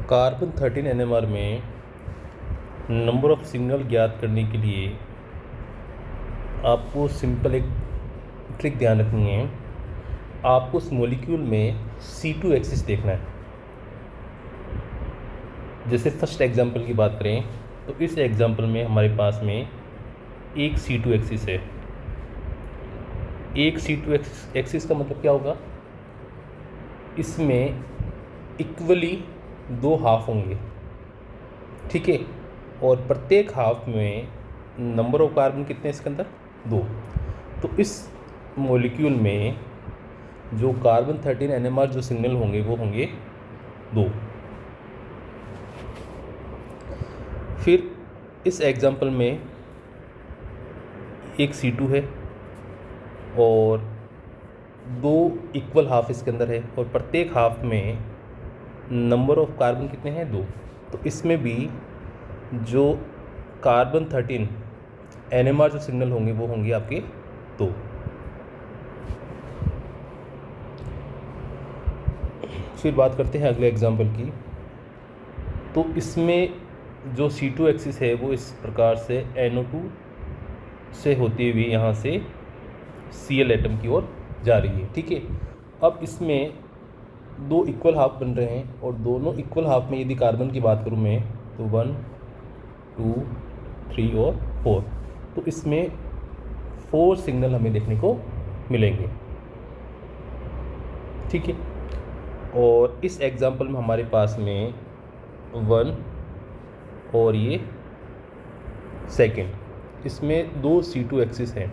Carbon 13 NMR में number of signal ज्ञात करने के लिए आपको सिंपल एक ट्रिक ध्यान रखनी है। आपको उस मॉलिक्यूल में C2 एक्सिस देखना है। जैसे फर्स्ट एग्जांपल की बात करें तो इस एग्जांपल में हमारे पास में एक C2 एक्सिस है। एक C2 एक्सिस का मतलब क्या होगा? इसमें इक्वली दो हाफ होंगे, ठीक है। और प्रत्येक हाफ में नंबर ऑफ कार्बन कितने इसके अंदर? 2। तो इस मॉलिक्यूल में जो कार्बन 13 NMR जो सिग्नल होंगे वो होंगे 2। फिर इस एग्जांपल में एक C2 है और 2 इक्वल हाफ इसके अंदर है और प्रत्येक हाफ में नंबर ऑफ कार्बन कितने हैं? 2। तो इसमें भी जो कार्बन 13 NMR जो सिग्नल होंगे वो होंगे आपके 2। फिर बात करते हैं अगले एग्जांपल की। तो इसमें जो C2 एक्सिस है वो इस प्रकार से NO2 से होती हुई यहाँ से Cl एटम की ओर जा रही है, ठीक है। अब इसमें 2 इक्वल हाफ बन रहे हैं और दोनों इक्वल हाफ में यदि कार्बन की बात करूँ मैं तो 1 2 3 और 4, तो इसमें 4 सिग्नल हमें देखने को मिलेंगे, ठीक है। और इस एग्जांपल में हमारे पास में 1 और ये सेकंड, इसमें 2 C2 एक्सिस हैं।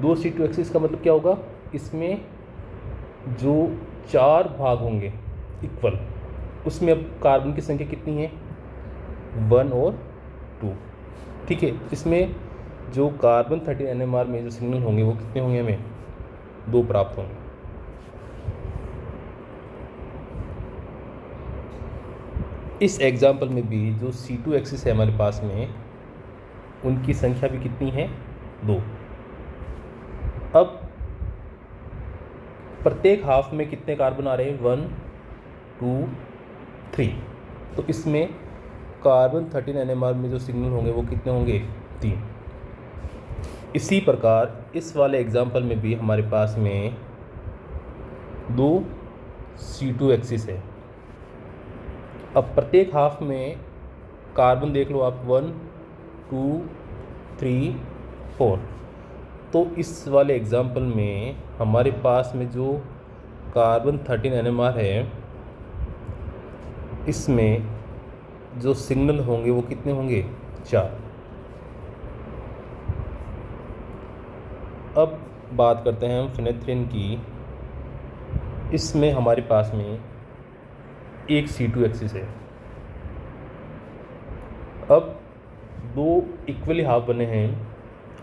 2 C2 एक्सिस का मतलब क्या होगा? इसमें जो 4 भाग होंगे इक्वल, उसमें अब कार्बन की संख्या कितनी है? 1 और 2, ठीक है। इसमें जो कार्बन 13 NMR में जो सिग्नल होंगे वो कितने होंगे? हमें 2 प्राप्त होंगे। इस एग्जाम्पल में भी जो C2 एक्सिस है हमारे पास में, उनकी संख्या भी कितनी है? 2। अब प्रत्येक हाफ में कितने कार्बन आ रहे हैं? 1 2 3। तो इसमें कार्बन 13 NMR में जो सिग्नल होंगे वो कितने होंगे? 3। इसी प्रकार इस वाले एग्जाम्पल में भी हमारे पास में 2 C2 एक्सिस है। अब प्रत्येक हाफ में कार्बन देख लो आप, 1 2 3 4। तो इस वाले एग्जाम्पल में हमारे पास में जो कार्बन 13 NMR है, इसमें जो सिग्नल होंगे वो कितने होंगे? 4। अब बात करते हैं हम फिनेथ्रिन की। इसमें हमारे पास में एक C2 एक्सिस है। अब 2 इक्वली हाफ बने हैं।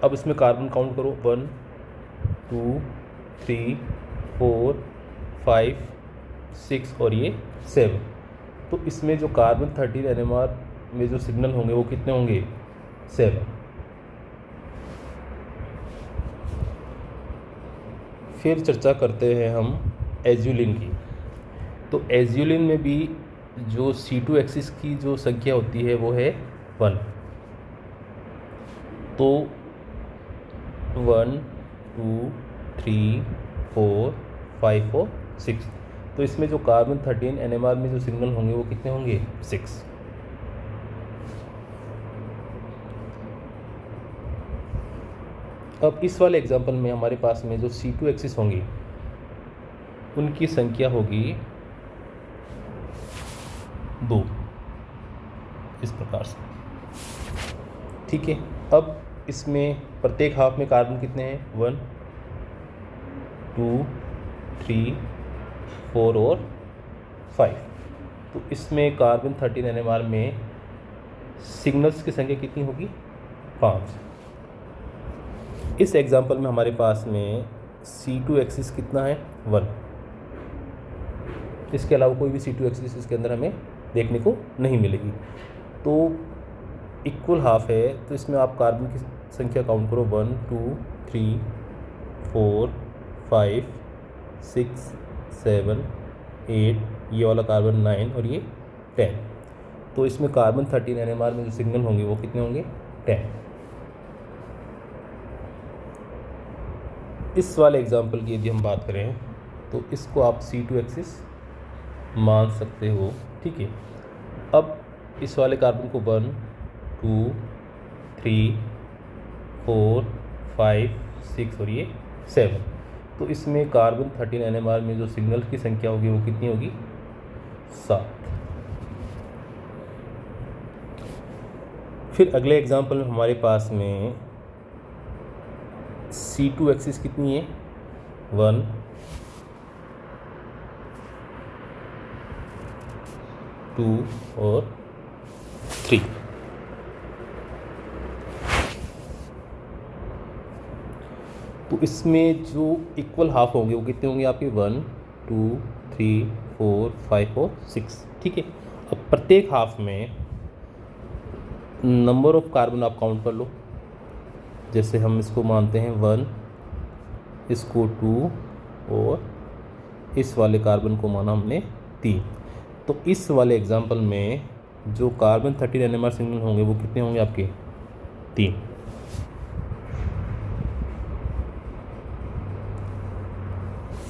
अब इसमें कार्बन काउंट करो, 1 2 3 4 5 6 और ये 7। तो इसमें जो कार्बन 13 NMR में जो सिग्नल होंगे वो कितने होंगे? 7। फिर चर्चा करते हैं हम एज्यूलिन की। तो एज्यूलिन में भी जो C2 एक्सिस की जो संख्या होती है वो है 1। तो 1 2 3 4 5 और 6। तो इसमें जो कार्बन 13 NMR में जो सिग्नल होंगे वो कितने होंगे? 6। अब इस वाले एग्जांपल में हमारे पास में जो C2 एक्सिस होंगी उनकी संख्या होगी 2, इस प्रकार से, ठीक है। अब इसमें प्रत्येक हाफ में कार्बन कितने हैं? 1 2 3 4 और 5। तो इसमें कार्बन 13 NMR में सिग्नल्स की संख्या कितनी होगी? 5। इस एग्जांपल में हमारे पास में C2 एक्सिस कितना है? 1। इसके अलावा कोई भी C2 एक्सिस इसके अंदर हमें देखने को नहीं मिलेगी। तो इक्वल हाफ है, तो इसमें आप कार्बन की संख्या काउंट करो, 1 2 3 4 5 6 7 8, ये वाला कार्बन 9 और ये 10। तो इसमें कार्बन 13 NMR में जो सिग्नल होंगे वो कितने होंगे 10। इस वाले एग्जाम्पल की यदि हम बात करें तो इसको आप C2 एक्सिस मान सकते हो, ठीक है। अब इस वाले कार्बन को 1 2 3 4 5 6 और ये 7, तो इसमें कार्बन 13 NMR में जो सिग्नल की संख्या होगी वो कितनी होगी 7। फिर अगले एग्जाम्पल में हमारे पास में C2 एक्सिस कितनी है 1 2 और 3। तो इसमें जो इक्वल हाफ होंगे वो कितने होंगे आपके 1 2 3 4 5 और 6, ठीक है। अब प्रत्येक हाफ में नंबर ऑफ कार्बन आप काउंट कर लो। जैसे हम इसको मानते हैं 1, इसको 2 और इस वाले कार्बन को माना हमने 3। तो इस वाले एग्जांपल में जो कार्बन 13 NMR सिग्नल होंगे वो कितने होंगे आपके 3।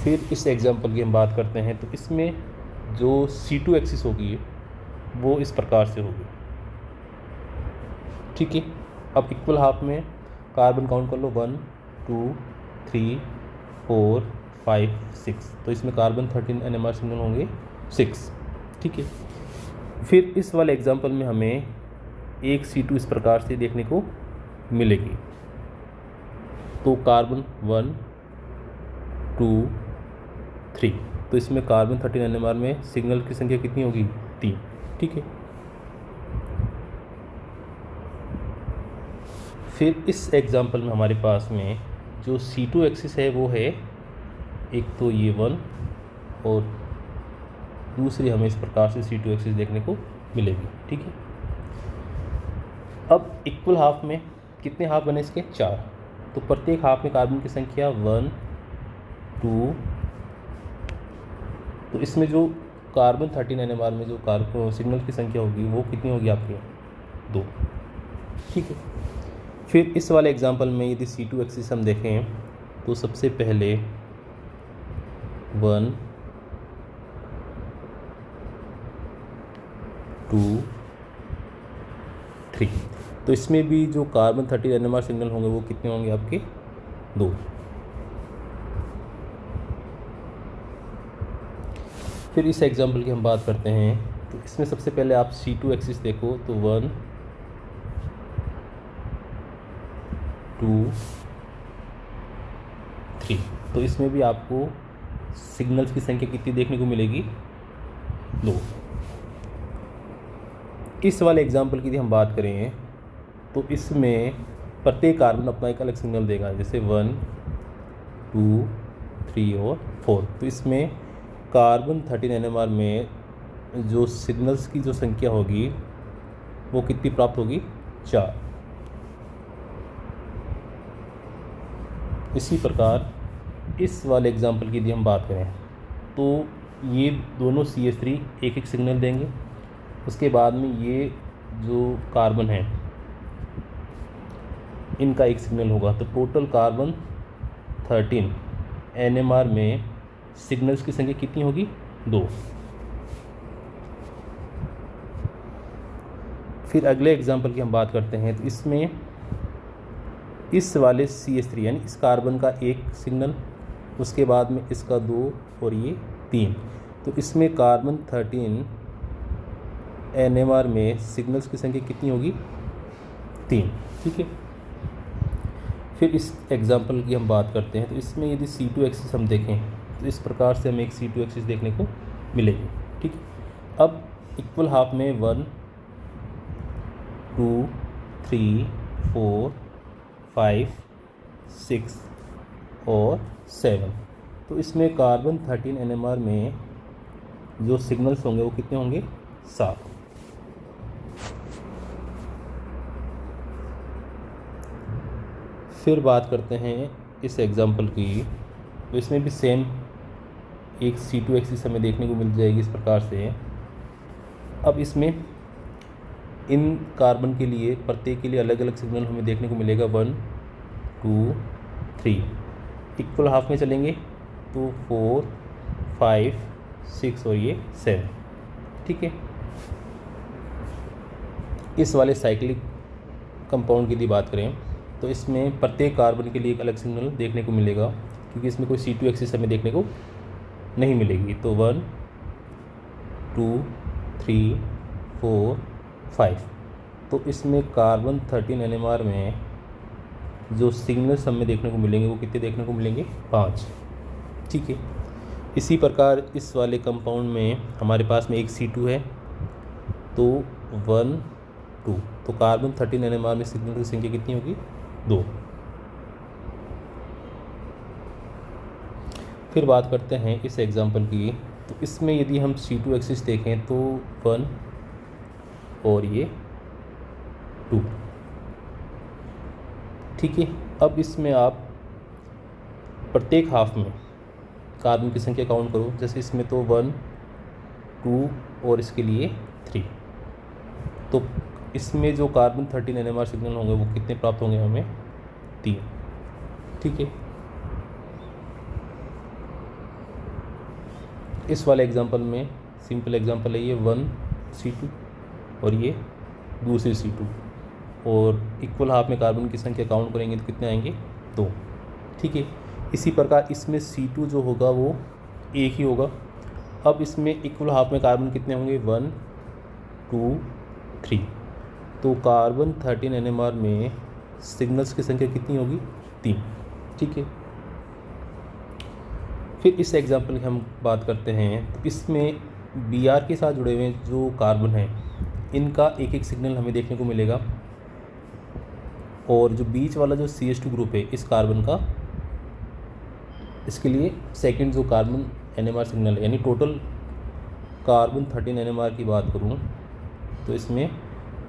फिर इस एग्जांपल की हम बात करते हैं तो इसमें जो C2 एक्सिस होगी वो इस प्रकार से होगी, ठीक है। अब इक्वल हाफ में कार्बन काउंट कर लो 1 2 3 4 5 6, तो इसमें कार्बन 13 NMR सिग्नल होंगे 6, ठीक है। फिर इस वाले एग्जांपल में हमें एक C2 इस प्रकार से देखने को मिलेगी। तो कार्बन 1 2 3, तो इसमें कार्बन 13 NMR में सिग्नल की संख्या कितनी होगी 3, ठीक है। फिर इस एग्जांपल में हमारे पास में जो C2 एक्सिस है वो है एक तो ये 1 और दूसरी हमें इस प्रकार से C2 एक्सिस देखने को मिलेगी, ठीक है। अब इक्वल हाफ में कितने हाफ बने इसके 4, तो प्रत्येक हाफ में कार्बन की संख्या 1 2, तो इसमें जो कार्बन 13 NMR में जो कार्बन सिग्नल की संख्या होगी वो कितनी होगी आपकी 2, ठीक है। फिर इस वाले एग्जांपल में यदि C2 एक्सिस हम देखें तो सबसे पहले 1 2 3, तो इसमें भी जो कार्बन 13 NMR सिग्नल होंगे वो कितने होंगे आपके 2। फिर इस एग्जांपल की हम बात करते हैं तो इसमें सबसे पहले आप C2 एक्सिस देखो तो 1 2 3, तो इसमें भी आपको सिग्नल्स की संख्या कितनी देखने को मिलेगी 2। इस वाले एग्जांपल की यदि हम बात करें तो इसमें प्रत्येक कार्बन अपना एक अलग सिग्नल देगा, जैसे 1 2 3 और 4, तो इसमें कार्बन 13 NMR में जो सिग्नल्स की जो संख्या होगी वो कितनी प्राप्त होगी 4। इसी प्रकार इस वाले एग्जांपल की यदि हम बात करें तो ये दोनों CH3 एक एक सिग्नल देंगे, उसके बाद में ये जो कार्बन है इनका एक सिग्नल होगा, तो टोटल कार्बन 13 NMR में सिग्नल्स की संख्या कितनी होगी 2। फिर अगले एग्जांपल की हम बात करते हैं तो इसमें इस वाले CH3 यानी इस कार्बन का एक सिग्नल, उसके बाद में इसका 2 और ये 3, तो इसमें कार्बन 13 NMR में सिग्नल्स की संख्या कितनी होगी 3, ठीक है। फिर इस एग्जांपल की हम बात करते हैं तो इसमें यदि C2 एक्सिस हम देखें तो इस प्रकार से हमें एक C2 एक्सिस देखने को मिलेगी, ठीक है। अब इक्वल हाफ में 1 2 3 4 5 6 और 7, तो इसमें कार्बन 13 NMR में जो सिग्नल्स होंगे वो कितने होंगे 7। फिर बात करते हैं इस एग्जांपल की, तो इसमें भी सेम एक C2 एक्सिस हमें देखने को मिल जाएगी इस प्रकार से। अब इसमें इन कार्बन के लिए प्रत्येक के लिए अलग अलग सिग्नल हमें देखने को मिलेगा 1 2 3। इक्वल हाफ में चलेंगे तो 4 5 6 और ये 7। ठीक है। इस वाले साइक्लिक कंपाउंड की यदि बात करें तो इसमें प्रत्येक कार्बन के लिए एक अलग सिग्नल देखने को मिलेगा, क्योंकि इसमें कोई C2 एक्सिस हमें देखने को नहीं मिलेगी। तो 1 2 3 4 5। तो इसमें कार्बन 13 NMR में जो सिग्नल्स हमें देखने को मिलेंगे वो कितने देखने को मिलेंगे? 5। ठीक है। इसी प्रकार इस वाले कंपाउंड में हमारे पास में एक C2 है, तो 1 2। तो कार्बन 13 NMR में सिग्नल की संख्या कितनी होगी? 2। फिर बात करते हैं इस एग्जांपल की। तो इसमें यदि हम C2 एक्सिस देखें तो 1 और ये 2। ठीक है। अब इसमें आप प्रत्येक हाफ में कार्बन की संख्या काउंट करो। जैसे इसमें तो 1 2 और इसके लिए 3। तो इसमें जो कार्बन 13 NMR सिग्नल होंगे वो कितने प्राप्त होंगे हमें? 3। ठीक है। इस वाले एग्जांपल में सिंपल एग्जांपल है ये 1 C2 और ये दूसरी C2, और इक्वल हाफ में कार्बन की संख्या काउंट करेंगे तो कितने आएंगे? 2। ठीक है। इसी प्रकार इसमें C2 जो होगा वो एक ही होगा। अब इसमें इक्वल हाफ में कार्बन कितने होंगे? 1 2 3। तो कार्बन 13 NMR में सिग्नल्स की संख्या कितनी होगी? 3। ठीक है। फिर इस एग्जांपल की हम बात करते हैं। तो इसमें Br के साथ जुड़े हुए जो कार्बन हैं इनका एक एक सिग्नल हमें देखने को मिलेगा, और जो बीच वाला जो CH2 ग्रुप है इस कार्बन का, इसके लिए सेकंड जो कार्बन NMR सिग्नल है, यानी टोटल कार्बन 13 NMR की बात करूँ तो इसमें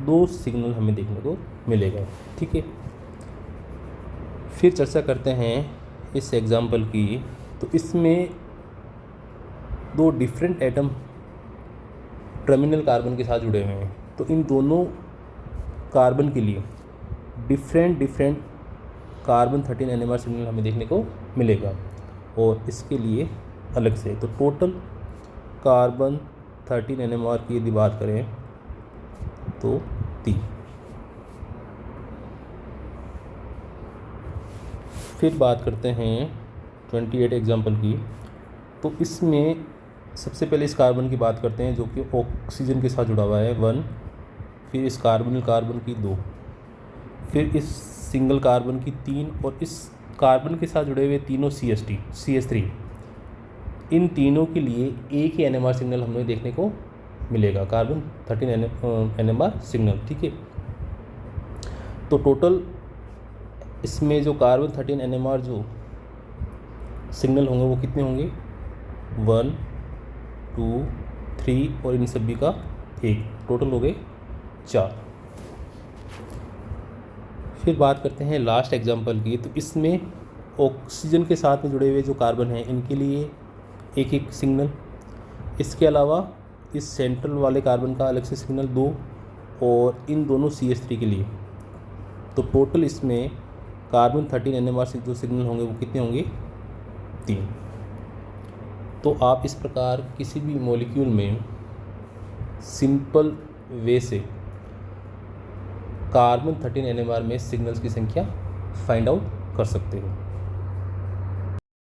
2 सिग्नल हमें देखने को मिलेगा। ठीक है। फिर चर्चा करते हैं इस एग्जांपल की। तो इसमें 2 डिफरेंट एटम टर्मिनल कार्बन के साथ जुड़े हुए हैं, तो इन दोनों कार्बन के लिए डिफरेंट कार्बन 13 NMR सिग्नल हमें देखने को मिलेगा, और इसके लिए अलग से। तो टोटल कार्बन 13 NMR की यदि बात करें तो 3। फिर बात करते हैं 28 एग्जाम्पल की। तो इसमें सबसे पहले इस कार्बन की बात करते हैं जो कि ऑक्सीजन के साथ जुड़ा हुआ है 1। फिर इस कार्बन की 2। फिर इस सिंगल कार्बन की 3, और इस कार्बन के साथ जुड़े हुए तीनों CH3। इन तीनों के लिए एक ही NMR सिग्नल हमें देखने को मिलेगा, कार्बन 13 NMR सिग्नल। ठीक है। तो टोटल इसमें जो कार्बन 13 NMR जो सिग्नल होंगे वो कितने होंगे? 1 2 3 और इन सभी का 1, टोटल हो गए 4। फिर बात करते हैं लास्ट एग्जांपल की। तो इसमें ऑक्सीजन के साथ में जुड़े हुए जो कार्बन हैं इनके लिए एक एक सिग्नल, इसके अलावा इस सेंट्रल वाले कार्बन का अलग से सिग्नल 2, और इन दोनों CH3 के लिए। तो टोटल इसमें कार्बन 13 NMR से जो सिग्नल होंगे वो कितने होंगे? 3। तो आप इस प्रकार किसी भी मॉलिक्यूल में सिंपल वे से कार्बन 13 NMR में सिग्नल्स की संख्या फाइंड आउट कर सकते हो।